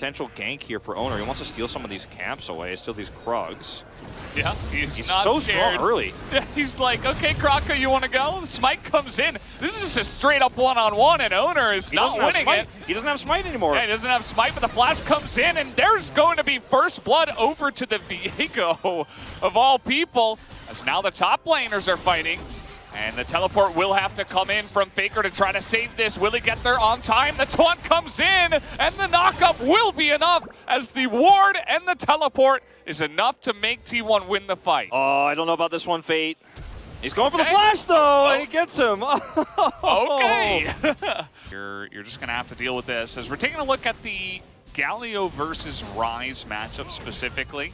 potential gank here for Owner. He wants to steal some of these camps away, steal these Krugs. Yeah, he's not so scared. strong early. Yeah, he's like, okay, Kroko, you want to go? Smite comes in. This is just a straight up one-on-one, and Owner is not winning it. He doesn't have Smite anymore. Yeah, he doesn't have Smite, but the flash comes in, and there's going to be first blood over to the Viego of all people, as now the top laners are fighting. And the teleport will have to come in from Faker to try to save this. Will he get there on time? The taunt comes in, and the knockup will be enough as the ward and the teleport is enough to make T1 win the fight. Oh, I don't know about this one, Fate. He's going for the flash, though, and he gets him. Okay. You're just going to have to deal with this. As we're taking a look at the Galio versus Ryze matchup specifically.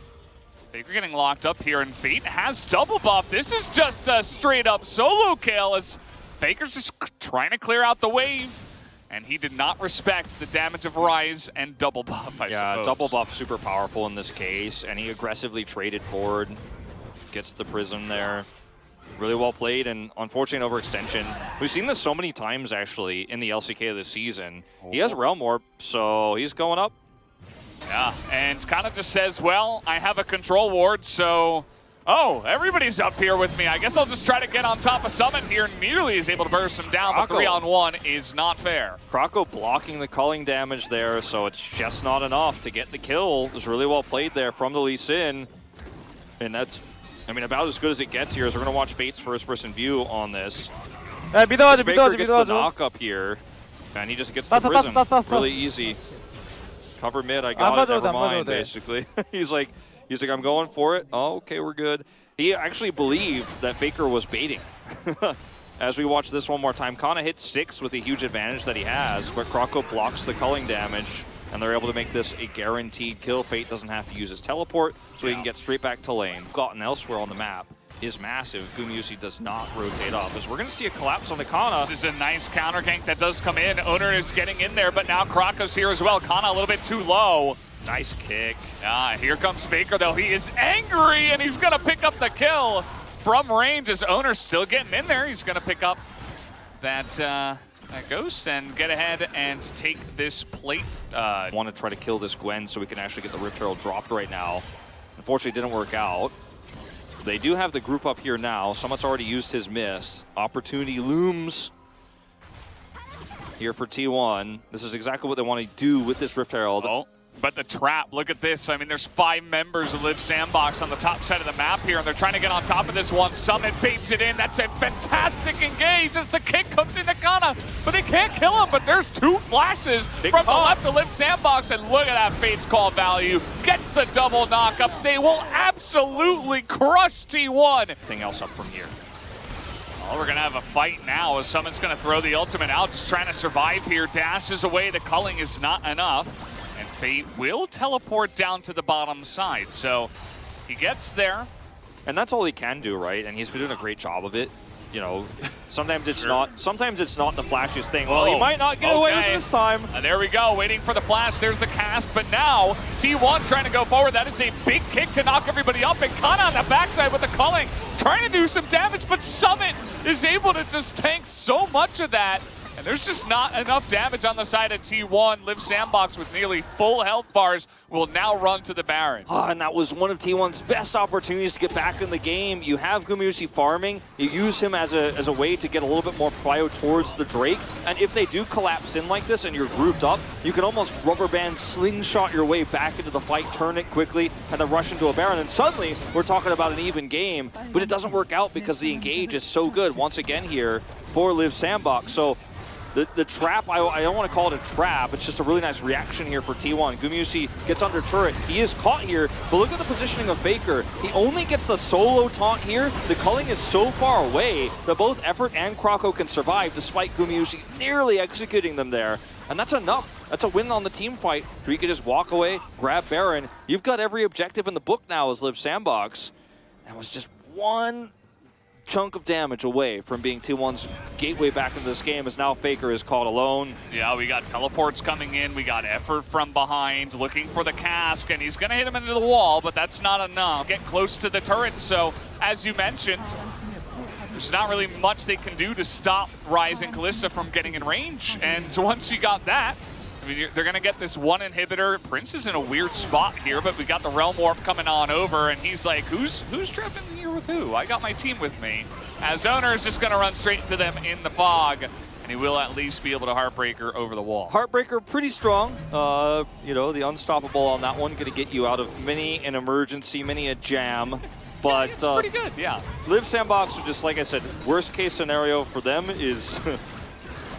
Faker getting locked up here, and Fate has double buff. This is just a straight up solo kill as Faker's just trying to clear out the wave, and he did not respect the damage of Ryze and double buff, I suppose. Double buff super powerful in this case, and he aggressively traded forward, gets the prism there. Really well played, and unfortunate overextension. We've seen this so many times, actually, in the LCK this season. He has Realm Orb, so he's going up. Yeah, and Canna just says, well, I have a control ward, so... Oh, everybody's up here with me. I guess I'll just try to get on top of Summit here. Nearly is able to burst him down, but 3-on-1 is not fair. Kroko blocking the culling damage there, so it's just not enough to get the kill. It was really well played there from the Lee Sin. And that's, I mean, about as good as it gets here, as we're going to watch Fate's first-person view on this. Faker gets the knock up here, and he just gets the prism really easy. Cover mid, I got it, never mind, basically. He's like, I'm going for it. Oh, okay, we're good. He actually believed that Faker was baiting. As we watch this one more time, Canna hits 6 with the huge advantage that he has, but Kroko blocks the culling damage, and they're able to make this a guaranteed kill. Fate doesn't have to use his teleport, so he can get straight back to lane. Gotten elsewhere on the map is massive. Gumayusi does not rotate up, as we're going to see a collapse on the Canna. This is a nice counter gank that does come in. Owner is getting in there, but now Kroko's here as well. Canna a little bit too low. Nice kick. Here comes Faker, though. He is angry, and he's going to pick up the kill from range as Owner's still getting in there. He's going to pick up that Ghost and get ahead and take this plate. Want to try to kill this Gwen so we can actually get the Rift Herald dropped right now. Unfortunately, it didn't work out. They do have the group up here now. Summit's already used his mist. Opportunity looms here for T1. This is exactly what they want to do with this Rift Herald. Oh, but the trap, look at this. I mean, there's 5 members of Live Sandbox on the top side of the map here, and they're trying to get on top of this one. Summit baits it in. That's a fantastic engage as the kick comes into Canna, but they can't kill him, but there's 2 flashes from the left of Live Sandbox, and look at that Fate's call value. Gets the double knockup. They will absolutely crush T1. Anything else up from here? Well, we're going to have a fight now as Summit's going to throw the ultimate out, just trying to survive here. Dashes away. The culling is not enough. And Fate will teleport down to the bottom side. So he gets there. And that's all he can do, right? And he's been doing a great job of it. You know, sometimes it's not the flashiest thing. Well, he might not get away with it this time. There we go, waiting for the flash. There's the cast, but now T1 trying to go forward. That is a big kick to knock everybody up. And Canna on the backside with the culling, trying to do some damage, but Summit is able to just tank so much of that. And there's just not enough damage on the side of T1. Live Sandbox with nearly full health bars will now run to the Baron. And that was one of T1's best opportunities to get back in the game. You have Gumayusi farming. You use him as a way to get a little bit more prio towards the Drake. And if they do collapse in like this and you're grouped up, you can almost rubber band slingshot your way back into the fight, turn it quickly, and then rush into a Baron. And suddenly, we're talking about an even game. But it doesn't work out because the engage is so good once again here for Live Sandbox. So the trap, I don't want to call it a trap, it's just a really nice reaction here for T1. Gumayusi gets under turret, he is caught here, but look at the positioning of Faker. He only gets the solo taunt here. The culling is so far away that both Effort and Kroko can survive despite Gumayusi nearly executing them there. And that's enough. That's a win on the team fight. So you can just walk away, grab Baron. You've got every objective in the book now as Live Sandbox. That was just one chunk of damage away from being T1's gateway back into this game, as now Faker is caught alone. Yeah, we got teleports coming in. We got Effort from behind, looking for the cask, and he's going to hit him into the wall, but that's not enough. Get close to the turret, so as you mentioned, there's not really much they can do to stop Ryze and Kalista from getting in range, and once you got that, I mean, they're going to get this one inhibitor. Prince is in a weird spot here, but we got the Realm Warp coming on over, and he's like, who's tripping here with who? I got my team with me. As Owner is just going to run straight into them in the fog, and he will at least be able to Heartbreaker over the wall. Heartbreaker pretty strong. You know, the unstoppable on that one, going to get you out of many an emergency, many a jam. But yeah, it's pretty good, yeah. Live Sandbox are just, like I said, worst case scenario for them is,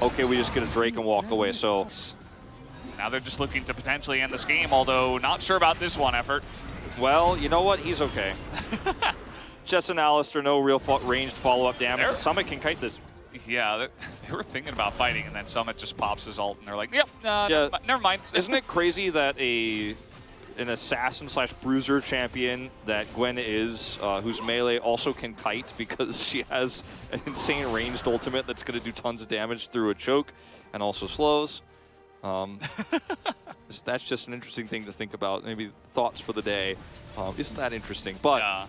okay, we just get a Drake and walk away. So now they're just looking to potentially end this game, although not sure about this one effort. Well, you know what? He's okay. Jess and Alistair, no real ranged follow-up damage. Summit can kite this. Yeah, they were thinking about fighting, and then Summit just pops his ult, and they're like, yep, yeah. never mind. Isn't it crazy that an assassin/bruiser champion that Gwen is, whose melee also can kite because she has an insane ranged ultimate that's going to do tons of damage through a choke and also slows? That's just an interesting thing to think about. Maybe thoughts for the day. Isn't that interesting? But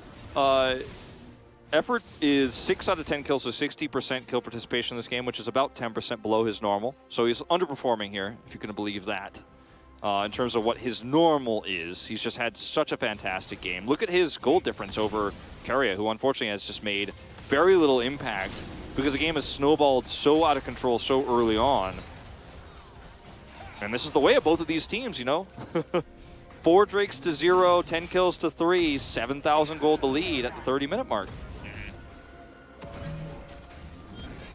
Effort is 6 out of 10 kills, so 60% kill participation in this game, which is about 10% below his normal. So he's underperforming here, if you can believe that. In terms of what his normal is, he's just had such a fantastic game. Look at his gold difference over Keria, who unfortunately has just made very little impact because the game has snowballed so out of control so early on. And this is the way of both of these teams, you know? 4 Drakes to 0, 10 kills to 3, 7,000 gold to lead at the 30-minute mark.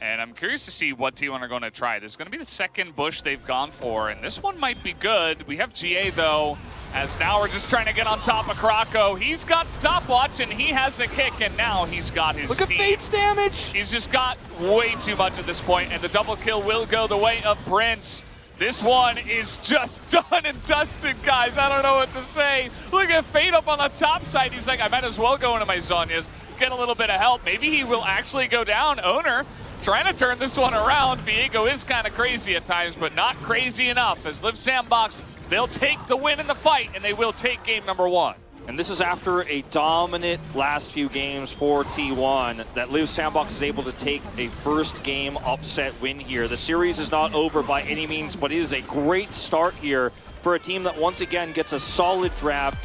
And I'm curious to see what T1 are going to try. This is going to be the second bush they've gone for, and this one might be good. We have GA, though, as now we're just trying to get on top of Krako. He's got stopwatch, and he has a kick, and now he's got his Look at Fate's damage! He's just got way too much at this point, and the double kill will go the way of Prince. This one is just done and dusted, guys. I don't know what to say. Look at Fate up on the top side. He's like, I might as well go into my Zhonya's, get a little bit of help. Maybe he will actually go down. Owner trying to turn this one around. Viego is kind of crazy at times, but not crazy enough. As Live Sandbox, they'll take the win in the fight, and they will take game number 1. And this is after a dominant last few games for T1 that Live Sandbox is able to take a first game upset win here. The series is not over by any means, but it is a great start here for a team that once again gets a solid draft.